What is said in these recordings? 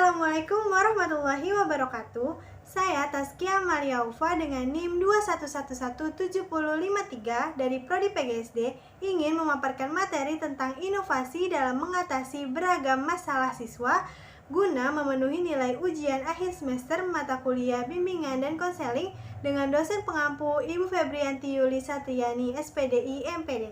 Assalamualaikum warahmatullahi wabarakatuh. Saya Taskia Mariaufa dengan NIM 2111753 dari Prodi PGSD ingin memaparkan materi tentang inovasi dalam mengatasi beragam masalah siswa guna memenuhi nilai ujian akhir semester mata kuliah bimbingan dan konseling dengan dosen pengampu Ibu Febrianti Yuli Satriani, SPDI, MPD.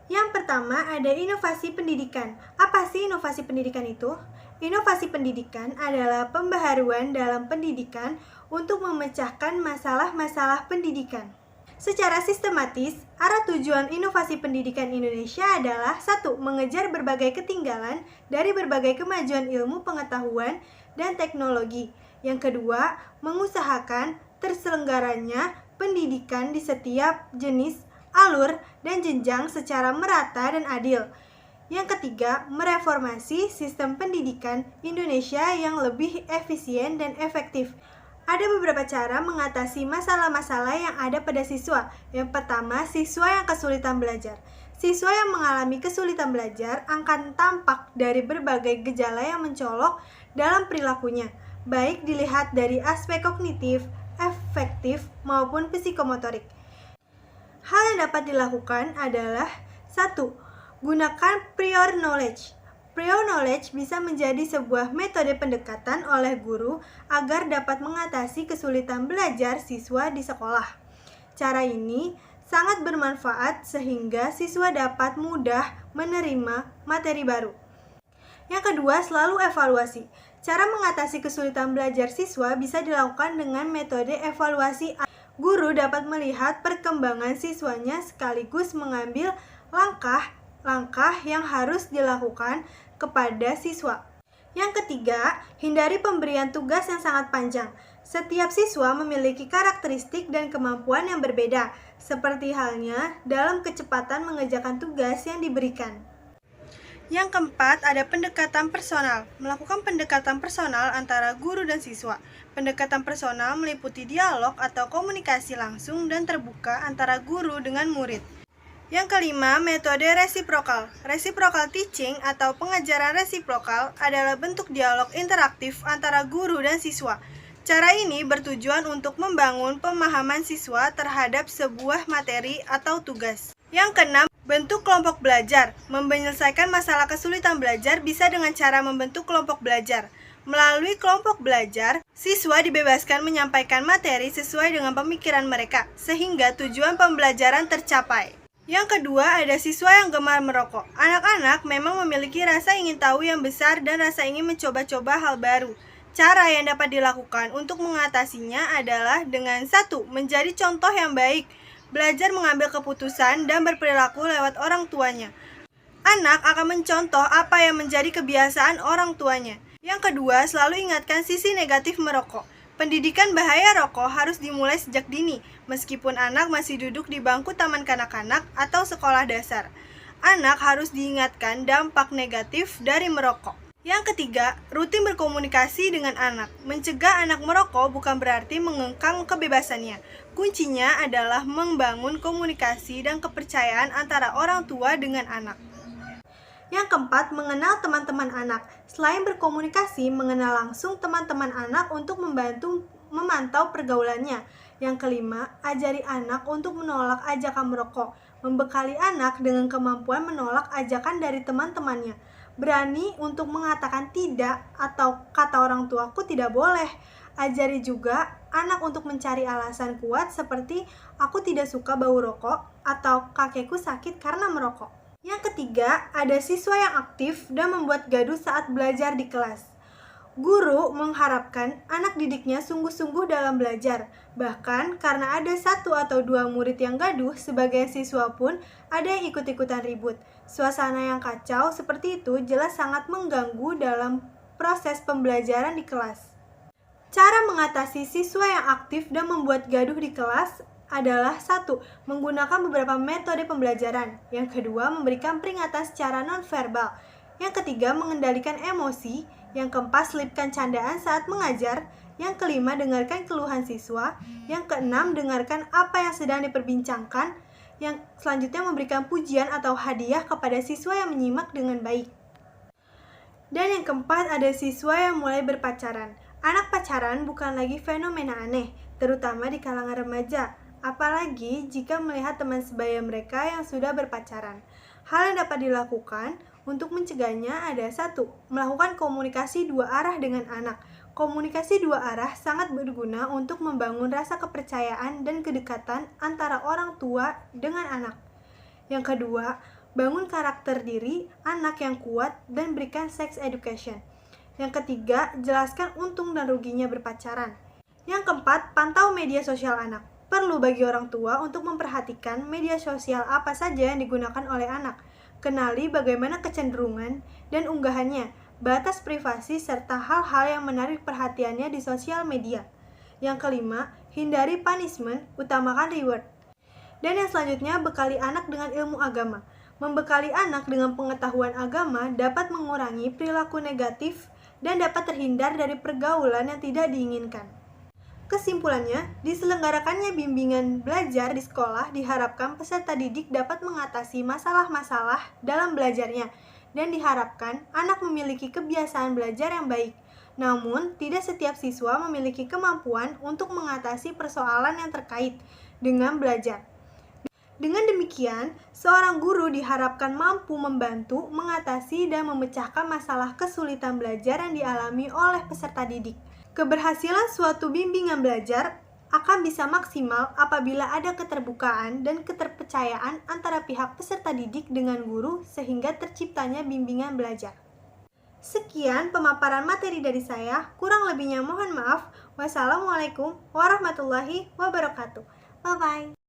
Yang pertama ada inovasi pendidikan. Apa sih inovasi pendidikan itu? Inovasi pendidikan adalah pembaharuan dalam pendidikan untuk memecahkan masalah-masalah pendidikan. Secara sistematis, arah tujuan inovasi pendidikan Indonesia adalah 1. Mengejar berbagai ketinggalan dari berbagai kemajuan ilmu pengetahuan dan teknologi. Yang kedua, mengusahakan terselenggaranya pendidikan di setiap jenis, alur, dan jenjang secara merata dan adil. Yang ketiga, mereformasi sistem pendidikan Indonesia yang lebih efisien dan efektif. Ada beberapa cara mengatasi masalah-masalah yang ada pada siswa. Yang pertama, siswa yang kesulitan belajar. Siswa yang mengalami kesulitan belajar akan tampak dari berbagai gejala yang mencolok dalam perilakunya, baik dilihat dari aspek kognitif, afektif, maupun psikomotorik. Hal yang dapat dilakukan adalah 1. Gunakan prior knowledge. Prior knowledge bisa menjadi sebuah metode pendekatan oleh guru agar dapat mengatasi kesulitan belajar siswa di sekolah. Cara ini sangat bermanfaat sehingga siswa dapat mudah menerima materi baru. Yang kedua, selalu evaluasi. Cara mengatasi kesulitan belajar siswa bisa dilakukan dengan metode evaluasi. Guru dapat melihat perkembangan siswanya sekaligus mengambil langkah yang harus dilakukan kepada siswa. Yang ketiga, hindari pemberian tugas yang sangat panjang. Setiap siswa memiliki karakteristik dan kemampuan yang berbeda, seperti halnya dalam kecepatan mengerjakan tugas yang diberikan. Yang keempat, ada pendekatan personal. Melakukan pendekatan personal antara guru dan siswa. Pendekatan personal meliputi dialog atau komunikasi langsung dan terbuka antara guru dengan murid. Yang kelima, metode resiprokal. Reciprocal teaching atau pengajaran resiprokal adalah bentuk dialog interaktif antara guru dan siswa. Cara ini bertujuan untuk membangun pemahaman siswa terhadap sebuah materi atau tugas. Yang keenam, bentuk kelompok belajar. Menyelesaikan masalah kesulitan belajar bisa dengan cara membentuk kelompok belajar. Melalui kelompok belajar, siswa dibebaskan menyampaikan materi sesuai dengan pemikiran mereka, sehingga tujuan pembelajaran tercapai. Yang kedua, ada siswa yang gemar merokok. Anak-anak memang memiliki rasa ingin tahu yang besar dan rasa ingin mencoba-coba hal baru. Cara yang dapat dilakukan untuk mengatasinya adalah dengan 1. Menjadi contoh yang baik, belajar mengambil keputusan dan berperilaku lewat orang tuanya. Anak akan mencontoh apa yang menjadi kebiasaan orang tuanya. Yang kedua, selalu ingatkan sisi negatif merokok. Pendidikan bahaya rokok harus dimulai sejak dini, meskipun anak masih duduk di bangku taman kanak-kanak atau sekolah dasar. Anak harus diingatkan dampak negatif dari merokok. Yang ketiga, rutin berkomunikasi dengan anak. Mencegah anak merokok bukan berarti mengekang kebebasannya. Kuncinya adalah membangun komunikasi dan kepercayaan antara orang tua dengan anak. Yang keempat, mengenal teman-teman anak. Selain berkomunikasi, mengenal langsung teman-teman anak untuk membantu memantau pergaulannya. Yang kelima, ajari anak untuk menolak ajakan merokok. Membekali anak dengan kemampuan menolak ajakan dari teman-temannya. Berani untuk mengatakan tidak atau kata orang tuaku tidak boleh. Ajari juga anak untuk mencari alasan kuat seperti aku tidak suka bau rokok atau kakekku sakit karena merokok. Yang ketiga, ada siswa yang aktif dan membuat gaduh saat belajar di kelas. Guru mengharapkan anak didiknya sungguh-sungguh dalam belajar. Bahkan karena ada 1 atau 2 murid yang gaduh, sebagian siswa pun ada yang ikut-ikutan ribut. Suasana yang kacau seperti itu jelas sangat mengganggu dalam proses pembelajaran di kelas. Cara mengatasi siswa yang aktif dan membuat gaduh di kelas adalah 1. Menggunakan beberapa metode pembelajaran. Yang kedua, memberikan peringatan secara nonverbal. Yang ketiga, mengendalikan emosi. Yang keempat, selipkan candaan saat mengajar. Yang kelima, dengarkan keluhan siswa. Yang keenam, dengarkan apa yang sedang diperbincangkan. Yang selanjutnya, memberikan pujian atau hadiah kepada siswa yang menyimak dengan baik. Dan yang keempat, ada siswa yang mulai berpacaran. Anak pacaran bukan lagi fenomena aneh, terutama di kalangan remaja. Apalagi jika melihat teman sebaya mereka yang sudah berpacaran. Hal yang dapat dilakukan untuk mencegahnya ada: 1. Melakukan komunikasi dua arah dengan anak. Komunikasi dua arah sangat berguna untuk membangun rasa kepercayaan dan kedekatan antara orang tua dengan anak. Yang kedua, bangun karakter diri anak yang kuat dan berikan sex education. Yang ketiga, jelaskan untung dan ruginya berpacaran. Yang keempat, pantau media sosial anak. Perlu bagi orang tua untuk memperhatikan media sosial apa saja yang digunakan oleh anak. Kenali bagaimana kecenderungan dan unggahannya, batas privasi, serta hal-hal yang menarik perhatiannya di sosial media. Yang kelima, hindari punishment, utamakan reward. Dan yang selanjutnya, bekali anak dengan ilmu agama. Membekali anak dengan pengetahuan agama dapat mengurangi perilaku negatif dan dapat terhindar dari pergaulan yang tidak diinginkan. Kesimpulannya, diselenggarakannya bimbingan belajar di sekolah diharapkan peserta didik dapat mengatasi masalah-masalah dalam belajarnya dan diharapkan anak memiliki kebiasaan belajar yang baik. Namun, tidak setiap siswa memiliki kemampuan untuk mengatasi persoalan yang terkait dengan belajar. Dengan demikian, seorang guru diharapkan mampu membantu mengatasi dan memecahkan masalah kesulitan belajar yang dialami oleh peserta didik. Keberhasilan suatu bimbingan belajar akan bisa maksimal apabila ada keterbukaan dan keterpercayaan antara pihak peserta didik dengan guru sehingga terciptanya bimbingan belajar. Sekian pemaparan materi dari saya, kurang lebihnya mohon maaf. Wassalamualaikum warahmatullahi wabarakatuh. Bye-bye.